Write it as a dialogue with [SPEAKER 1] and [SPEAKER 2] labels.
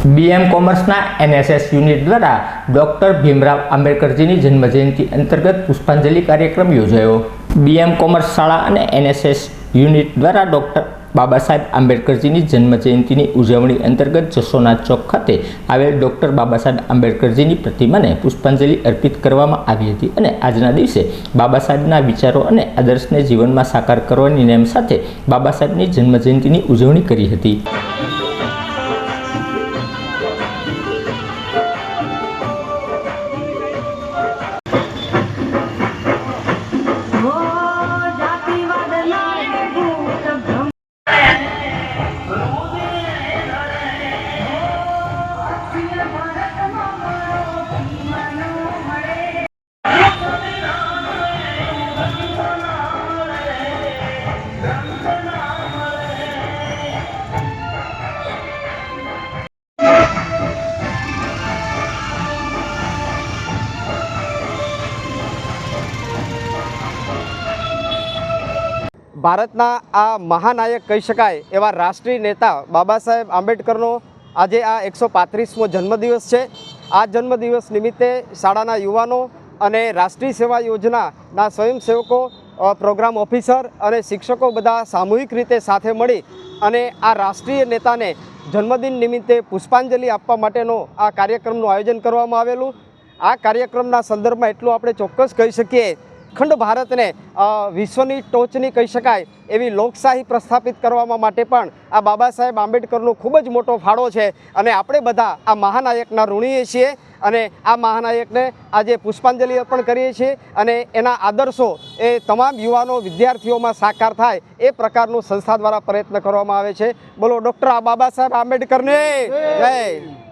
[SPEAKER 1] BM कॉमर्सना NSS unit द्वारा doctor Bhimrao आंबेडकरजीની जन्मजयंती अंतर्गत पुष्पांजलि कार्यक्रम योजायो। बीएम कॉमर्स शाळा અને एनएसएस यूनिट द्वारा डॉक्टर बाबा साहेब आंबेडकरजीની जन्मजयंतीની ઉજવણી અંતર્ગત જસોના ચોક ખાતે આવેલ ડોક્ટર બાબા સાહેબ આંબેડકરજીની પ્રતિમાને પુષ્પાંજલિ અર્પિત કરવામાં આવી હતી અને આજના દિવસે બાબા સાહેબના વિચારો અને આદર્શને જીવનમાં સાકાર કરવાની નેમ સાથે બાબા સાહેબની જન્મજયંતીની ઉજવણી કરી હતી।
[SPEAKER 2] ભારતના આ મહાનાયક કહી શકાય એવા રાષ્ટ્રીય નેતા બાબા સાહેબ આંબેડકરનો આજે આ 135મો જન્મદિવસ છે। આ જન્મદિવસ નિમિત્તે શાળાના યુવાનો અને રાષ્ટ્રીય સેવા યોજનાના સ્વયંસેવકો, પ્રોગ્રામ ઓફિસર અને શિક્ષકો બધા સામૂહિક રીતે સાથે મળી અને આ રાષ્ટ્રીય નેતાને જન્મદિન નિમિત્તે પુષ્પાંજલિ આપવા માટેનો આ કાર્યક્રમનું આયોજન કરવામાં આવેલું। આ કાર્યક્રમના સંદર્ભમાં એટલું આપણે ચોક્કસ કહી શકીએ, અખંડ ભારતને વિશ્વની ટોચની કહી શકાય એવી લોકશાહી પ્રસ્થાપિત કરવા માટે પણ આ બાબા સાહેબ આંબેડકરનો ખૂબ જ મોટો ફાળો છે અને આપણે બધા આ મહાનાયકના ઋણીએ છીએ અને આ મહાનાયકને આજે પુષ્પાંજલિ અર્પણ કરીએ છીએ અને એના આદર્શો એ તમામ યુવાનો વિદ્યાર્થીઓમાં સાકાર થાય એ પ્રકારનું સંસ્થા દ્વારા પ્રયત્ન કરવામાં આવે છે। બોલો ડૉક્ટર બાબા સાહેબ આંબેડકરને જય।